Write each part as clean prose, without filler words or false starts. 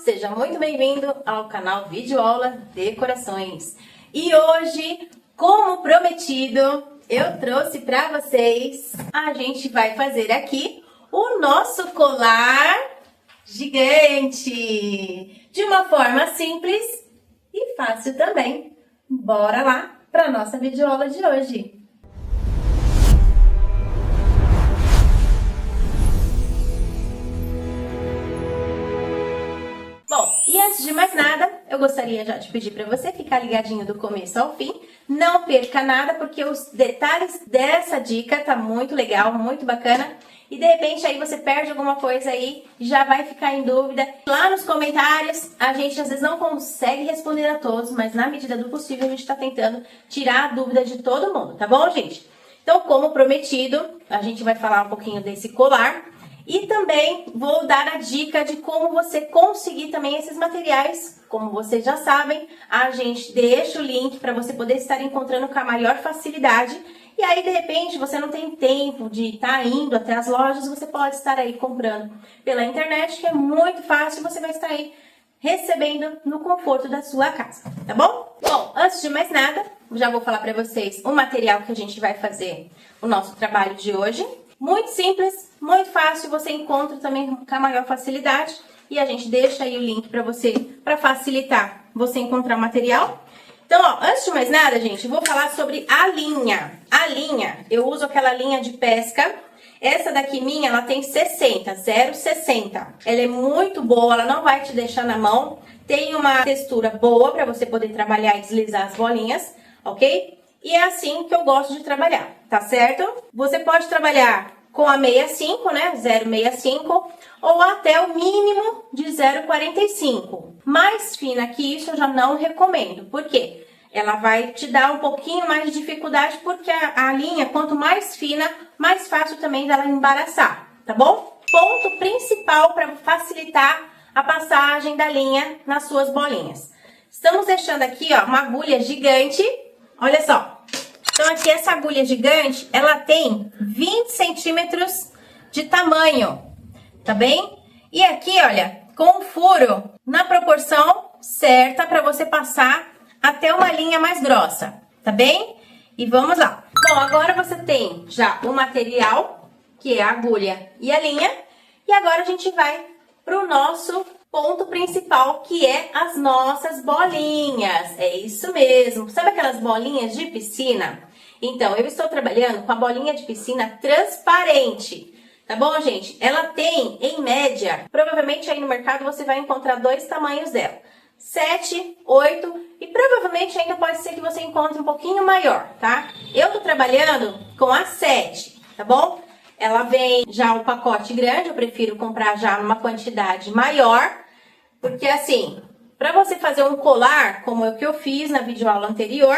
Seja muito bem-vindo ao canal Videoaula Decorações. E hoje, como prometido, eu trouxe para vocês, a gente vai fazer aqui o nosso colar gigante, de uma forma simples e fácil também. Bora lá para a nossa videoaula de hoje. Bom, e antes de mais nada, eu gostaria já de pedir para você ficar ligadinho do começo ao fim. Não perca nada, porque os detalhes dessa dica tá muito legal, muito bacana. E de repente aí você perde alguma coisa aí, já vai ficar em dúvida. Lá nos comentários, a gente às vezes não consegue responder a todos, mas na medida do possível a gente tá tentando tirar a dúvida de todo mundo, tá bom, gente? Então, como prometido, a gente vai falar um pouquinho desse colar. E também vou dar a dica de como você conseguir também esses materiais. Como vocês já sabem, a gente deixa o link para você poder estar encontrando com a maior facilidade. E aí, de repente, você não tem tempo de estar indo até as lojas, você pode estar aí comprando pela internet, que é muito fácil, você vai estar aí recebendo no conforto da sua casa, tá bom? Bom, antes de mais nada, já vou falar para vocês o material que a gente vai fazer o nosso trabalho de hoje. Muito simples, muito fácil, você encontra também com a maior facilidade. E a gente deixa aí o link para você, para facilitar você encontrar o material. Então, ó, antes de mais nada, gente, eu vou falar sobre a linha. A linha, eu uso aquela linha de pesca. Essa daqui minha, ela tem 60, 0,60. Ela é muito boa, ela não vai te deixar na mão. Tem uma textura boa para você poder trabalhar e deslizar as bolinhas, ok? E é assim que eu gosto de trabalhar, tá certo? Você pode trabalhar com a 65, né? 0,65 ou até o mínimo de 0,45. Mais fina que isso eu já não recomendo. Por quê? Ela vai te dar um pouquinho mais de dificuldade porque a linha, quanto mais fina, mais fácil também dela embaraçar, tá bom? Ponto principal para facilitar a passagem da linha nas suas bolinhas. Estamos deixando aqui, ó, uma agulha gigante. Olha só, então aqui essa agulha gigante, ela tem 20 centímetros de tamanho, tá bem? E aqui, olha, com um furo na proporção certa para você passar até uma linha mais grossa, tá bem? E vamos lá. Bom, agora você tem já o material, que é a agulha e a linha, e agora a gente vai para o nosso ponto principal, que é as nossas bolinhas. É isso mesmo. Sabe aquelas bolinhas de piscina? Então, eu estou trabalhando com a bolinha de piscina transparente. Tá bom, gente? Ela tem, em média, provavelmente aí no mercado você vai encontrar dois tamanhos dela. 7, 8 e provavelmente ainda pode ser que você encontre um pouquinho maior, tá? Eu tô trabalhando com a 7, tá bom? Ela vem já o pacote grande, eu prefiro comprar já numa quantidade maior, porque assim, para você fazer um colar, como é o que eu fiz na videoaula anterior,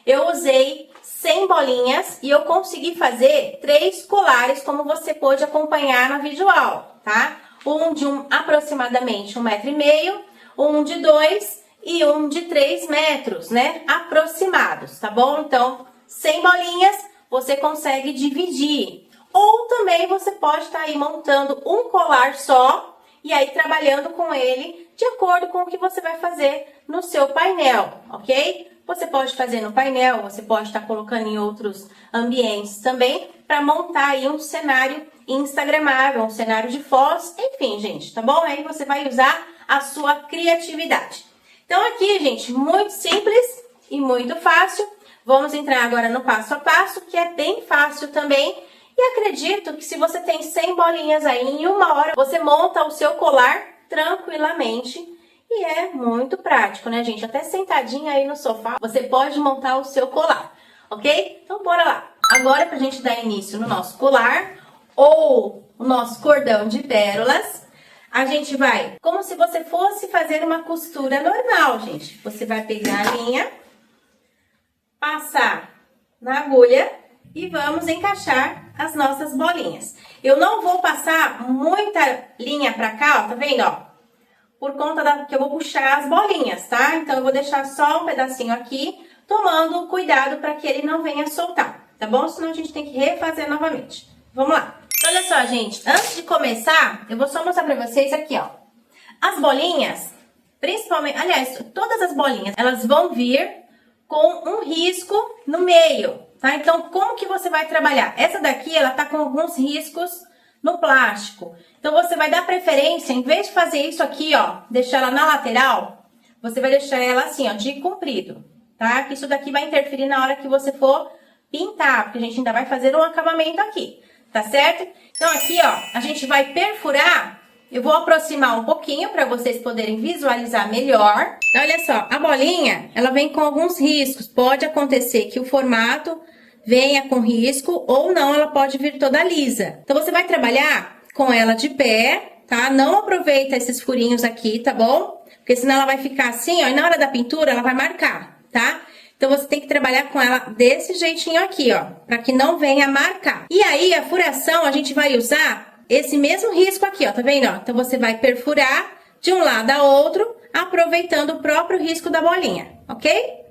eu usei 100 bolinhas e eu consegui fazer 3 colares, como você pôde acompanhar na videoaula, tá? Um de aproximadamente 1,5 m, um de 2 e um de 3 metros, né? Aproximados, tá bom? Então, 100 bolinhas você consegue dividir. Ou também você pode estar aí montando um colar só e aí trabalhando com ele de acordo com o que você vai fazer no seu painel, ok? Você pode fazer no painel, você pode estar colocando em outros ambientes também para montar aí um cenário instagramável, um cenário de fotos, enfim, gente, tá bom? Aí você vai usar a sua criatividade. Então aqui, gente, muito simples e muito fácil. Vamos entrar agora no passo a passo, que é bem fácil também. E acredito que se você tem 100 bolinhas aí, em 1 hora você monta o seu colar tranquilamente. E é muito prático, né, gente? Até sentadinha aí no sofá, você pode montar o seu colar, ok? Então, bora lá. Agora, pra gente dar início no nosso colar, ou o nosso cordão de pérolas, a gente vai, como se você fosse fazer uma costura normal, gente. Você vai pegar a linha, passar na agulha e vamos encaixar as nossas bolinhas. Eu não vou passar muita linha pra cá, ó, tá vendo, ó? Por conta que eu vou puxar as bolinhas, tá? Então, eu vou deixar só um pedacinho aqui, tomando cuidado para que ele não venha soltar, tá bom? Senão a gente tem que refazer novamente. Vamos lá. Olha só, gente, antes de começar, eu vou só mostrar pra vocês aqui, ó. As bolinhas, Principalmente, aliás, todas as bolinhas, elas vão vir com um risco no meio, tá? Então, como que você vai trabalhar? Essa daqui, ela tá com alguns riscos no plástico. Então, você vai dar preferência, em vez de fazer isso aqui, ó, deixar ela na lateral, você vai deixar ela assim, ó, de comprido, tá? Que isso daqui vai interferir na hora que você for pintar, porque a gente ainda vai fazer um acabamento aqui, tá certo? Então, aqui, ó, a gente vai perfurar. Eu vou aproximar um pouquinho para vocês poderem visualizar melhor. Então, olha só, a bolinha, ela vem com alguns riscos. Pode acontecer que o formato venha com risco ou não, ela pode vir toda lisa. Então, você vai trabalhar com ela de pé, tá? Não aproveita esses furinhos aqui, tá bom? Porque senão ela vai ficar assim, ó, e na hora da pintura ela vai marcar, tá? Então, você tem que trabalhar com ela desse jeitinho aqui, ó, para que não venha marcar. E aí, a furação, a gente vai usar esse mesmo risco aqui, ó, tá vendo? Ó? Então, você vai perfurar de um lado a outro, aproveitando o próprio risco da bolinha, ok?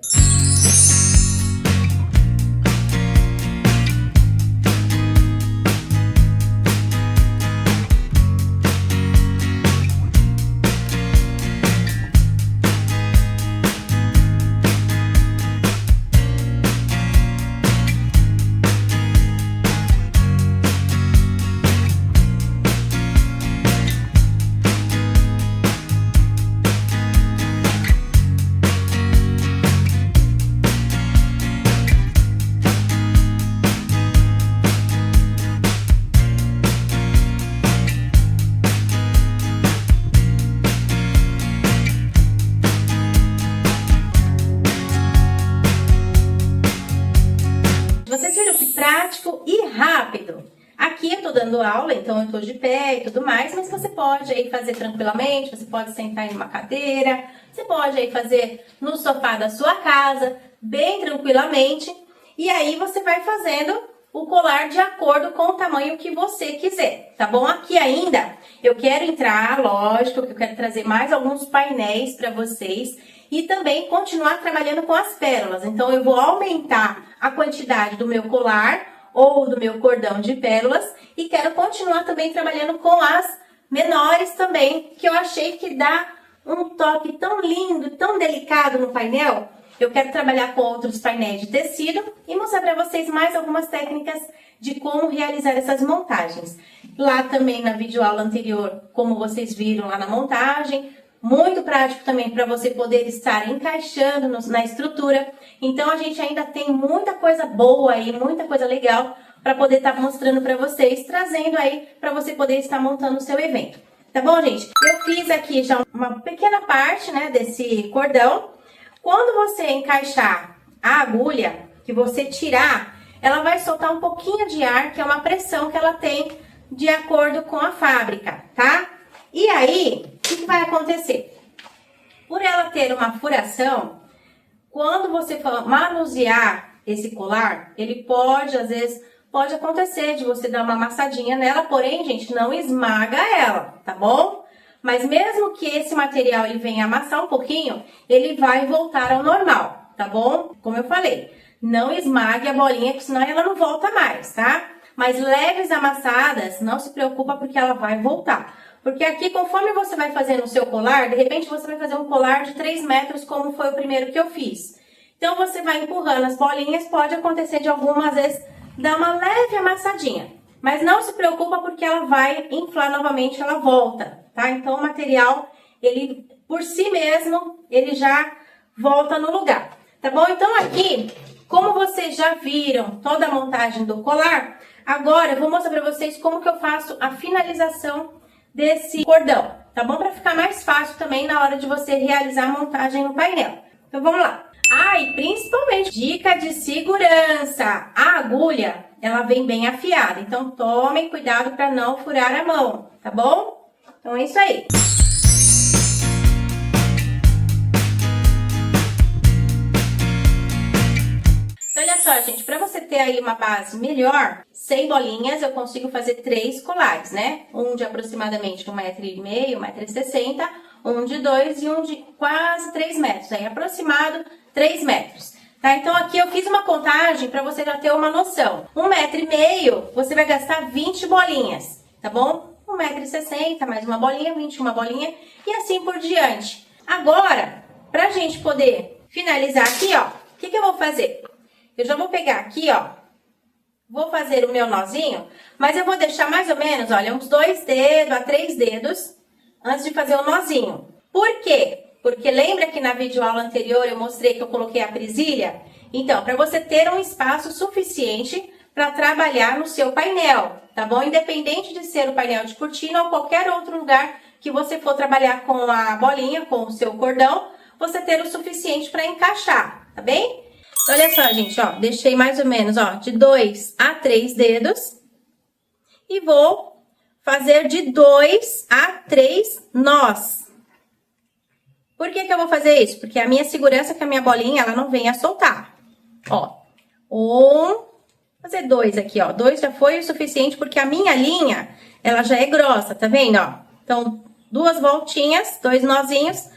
Vocês viram que prático e rápido. Aqui eu tô dando aula, então eu tô de pé e tudo mais, mas você pode aí fazer tranquilamente, você pode sentar em uma cadeira, você pode aí fazer no sofá da sua casa, bem tranquilamente, e aí você vai fazendo o colar de acordo com o tamanho que você quiser, tá bom? Aqui ainda eu quero entrar, lógico que eu quero trazer mais alguns painéis para vocês e também continuar trabalhando com as pérolas. Então, eu vou aumentar a quantidade do meu colar ou do meu cordão de pérolas e quero continuar também trabalhando com as menores também, que eu achei que dá um toque tão lindo, tão delicado no painel. Eu quero trabalhar com outros painéis de tecido e mostrar para vocês mais algumas técnicas de como realizar essas montagens. Lá também na videoaula anterior, como vocês viram lá na montagem, muito prático também para você poder estar encaixando na estrutura. Então, a gente ainda tem muita coisa boa aí, muita coisa legal para poder estar mostrando para vocês, trazendo aí para você poder estar montando o seu evento. Tá bom, gente? Eu fiz aqui já uma pequena parte, né, desse cordão. Quando você encaixar a agulha, que você tirar, ela vai soltar um pouquinho de ar, que é uma pressão que ela tem de acordo com a fábrica, tá? E aí, o que vai acontecer? Por ela ter uma furação, quando você for manusear esse colar, ele pode, às vezes, pode acontecer de você dar uma amassadinha nela, porém, gente, não esmaga ela, tá bom? Mas mesmo que esse material ele venha amassar um pouquinho, ele vai voltar ao normal, tá bom? Como eu falei, não esmague a bolinha, porque senão ela não volta mais, tá? Mas leves amassadas, não se preocupa porque ela vai voltar. Porque aqui, conforme você vai fazendo o seu colar, de repente você vai fazer um colar de 3 metros, como foi o primeiro que eu fiz. Então, você vai empurrando as bolinhas, pode acontecer de algumas vezes dar uma leve amassadinha. Mas não se preocupa porque ela vai inflar novamente, ela volta, tá? Então, o material, ele, por si mesmo, ele já volta no lugar, tá bom? Então, aqui, como vocês já viram toda a montagem do colar, agora eu vou mostrar pra vocês como que eu faço a finalização desse cordão, tá bom? Para ficar mais fácil também na hora de você realizar a montagem no painel. Então, vamos lá. Ah, e principalmente, dica de segurança. A agulha, ela vem bem afiada. Então, tomem cuidado para não furar a mão, tá bom? Então, é isso aí. Então, olha só, gente, para você ter aí uma base melhor, 100 bolinhas, eu consigo fazer 3 colares, né? Um de aproximadamente 1,5 m, 1,60 m, um de 2 e um de quase 3 metros. Aí, aproximado, 3 metros. Tá? Então, aqui eu fiz uma contagem para você já ter uma noção. 1,5 m, você vai gastar 20 bolinhas, tá bom? 1,60 m, mais uma bolinha, 21 bolinha e assim por diante. Agora, pra gente poder finalizar aqui, ó, o que eu vou fazer? Eu já vou pegar aqui, ó, vou fazer o meu nozinho, mas eu vou deixar mais ou menos, olha, uns 2 dedos a 3 dedos antes de fazer o nozinho. Por quê? Porque lembra que na videoaula anterior eu mostrei que eu coloquei a presilha? Então, para você ter um espaço suficiente para trabalhar no seu painel, tá bom? Independente de ser o painel de cortina ou qualquer outro lugar que você for trabalhar com a bolinha, com o seu cordão, você ter o suficiente para encaixar, tá bem? Olha só, gente, ó, deixei mais ou menos, ó, de 2 a 3 dedos e vou fazer de 2 a 3 nós. Por que eu vou fazer isso? Porque a minha segurança é que a minha bolinha, ela não venha soltar. Ó, fazer 2 aqui, ó, 2 já foi o suficiente porque a minha linha, ela já é grossa, tá vendo, ó? Então, 2 voltinhas, 2 nozinhos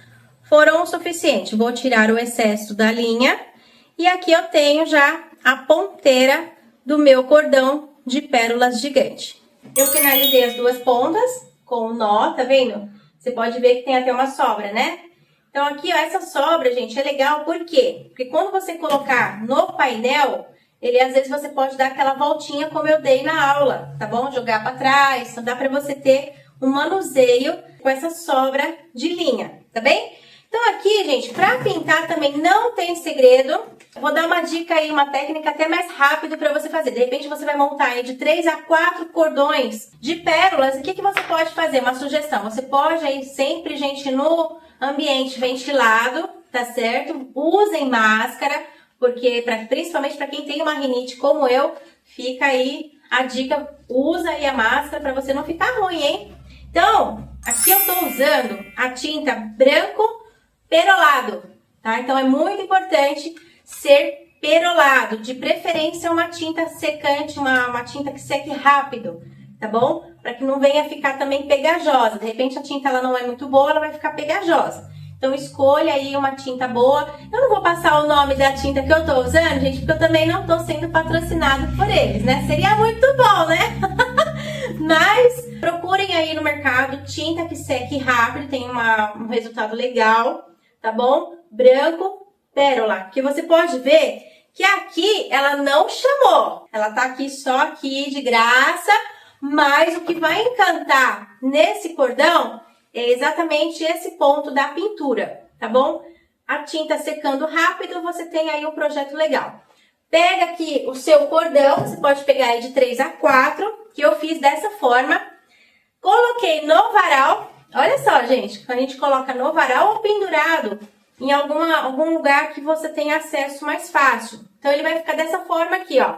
foram o suficiente. Vou tirar o excesso da linha. E aqui eu tenho já a ponteira do meu cordão de pérolas gigante. Eu finalizei as 2 pontas com o nó, tá vendo? Você pode ver que tem até uma sobra, né? Então aqui, ó, essa sobra, gente, é legal por quê? Porque quando você colocar no painel, ele às vezes você pode dar aquela voltinha como eu dei na aula, tá bom? Jogar para trás, então dá para você ter um manuseio com essa sobra de linha, tá bem? Então aqui, gente, para pintar também não tem segredo. Vou dar uma dica aí, uma técnica até mais rápido para você fazer. De repente você vai montar aí de 3 a 4 cordões de pérolas. E o que você pode fazer? Uma sugestão. Você pode aí sempre, gente, no ambiente ventilado, tá certo? Usem máscara, porque principalmente para quem tem uma rinite como eu, fica aí a dica, usa aí a máscara para você não ficar ruim, hein? Então, aqui eu tô usando a tinta branco perolado, tá? Então, é muito importante ser perolado, de preferência uma tinta secante, uma tinta que seque rápido, tá bom? Para que não venha ficar também pegajosa. De repente a tinta ela não é muito boa, ela vai ficar pegajosa. Então escolha aí uma tinta boa. Eu não vou passar o nome da tinta que eu tô usando, gente, porque eu também não tô sendo patrocinado por eles, né? Seria muito bom, né? Mas procurem aí no mercado tinta que seque rápido, tem um resultado legal, tá bom? Branco pérola, que você pode ver que aqui ela não chamou, ela tá aqui só aqui de graça, mas o que vai encantar nesse cordão é exatamente esse ponto da pintura, tá bom? A tinta secando rápido, você tem aí um projeto legal. Pega aqui o seu cordão, você pode pegar aí de 3 a 4, que eu fiz dessa forma, coloquei no varal, olha só, gente, a gente coloca no varal ou pendurado, em algum lugar que você tenha acesso mais fácil. Então, ele vai ficar dessa forma aqui, ó.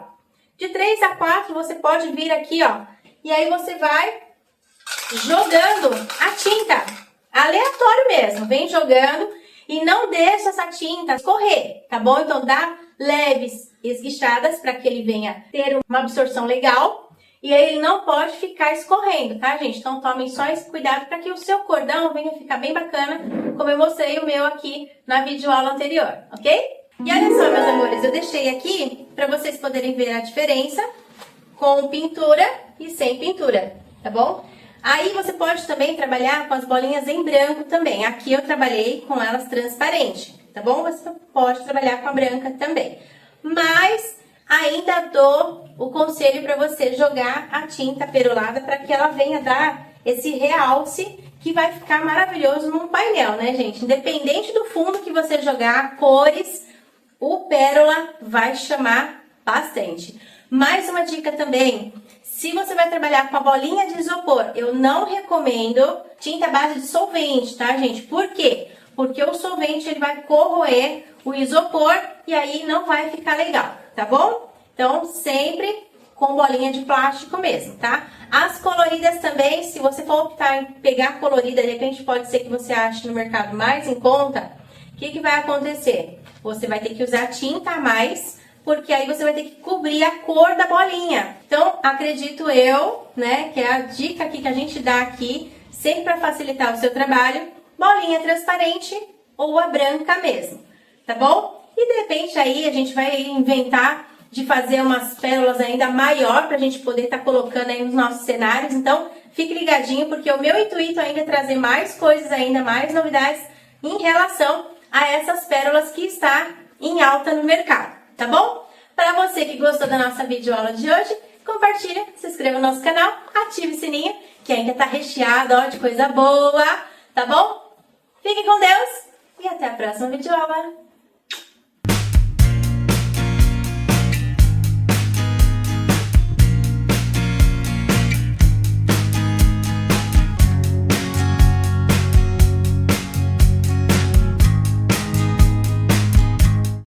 De 3 a 4, você pode vir aqui, ó. E aí, você vai jogando a tinta. Aleatório mesmo. Vem jogando e não deixa essa tinta escorrer, tá bom? Então, dá leves esguichadas para que ele venha ter uma absorção legal. E aí, ele não pode ficar escorrendo, tá, gente? Então, tomem só esse cuidado para que o seu cordão venha ficar bem bacana, como eu mostrei o meu aqui na videoaula anterior, ok? E olha só, meus amores, eu deixei aqui para vocês poderem ver a diferença com pintura e sem pintura, tá bom? Aí, você pode também trabalhar com as bolinhas em branco também. Aqui eu trabalhei com elas transparentes, tá bom? Você pode trabalhar com a branca também. Mas ainda dou o conselho para você jogar a tinta perolada para que ela venha dar esse realce que vai ficar maravilhoso num painel, né, gente? Independente do fundo que você jogar, cores, o pérola vai chamar bastante. Mais uma dica também, se você vai trabalhar com a bolinha de isopor, eu não recomendo tinta à base de solvente, tá, gente? Por quê? Porque o solvente ele vai corroer o isopor e aí não vai ficar legal, tá bom? Então, sempre com bolinha de plástico mesmo, tá? As coloridas também, se você for optar em pegar colorida, de repente pode ser que você ache no mercado mais em conta, o que vai acontecer? Você vai ter que usar tinta a mais, porque aí você vai ter que cobrir a cor da bolinha. Então, acredito eu, né, que é a dica aqui que a gente dá aqui, sempre para facilitar o seu trabalho, bolinha transparente ou a branca mesmo, tá bom? E de repente aí a gente vai inventar de fazer umas pérolas ainda maior para a gente poder estar colocando aí nos nossos cenários. Então, fique ligadinho, porque o meu intuito ainda é trazer mais coisas ainda, mais novidades em relação a essas pérolas que está em alta no mercado, tá bom? Para você que gostou da nossa videoaula de hoje, compartilha, se inscreva no nosso canal, ative o sininho, que ainda tá recheado, ó, de coisa boa, tá bom? Fique com Deus e até a próxima videoaula!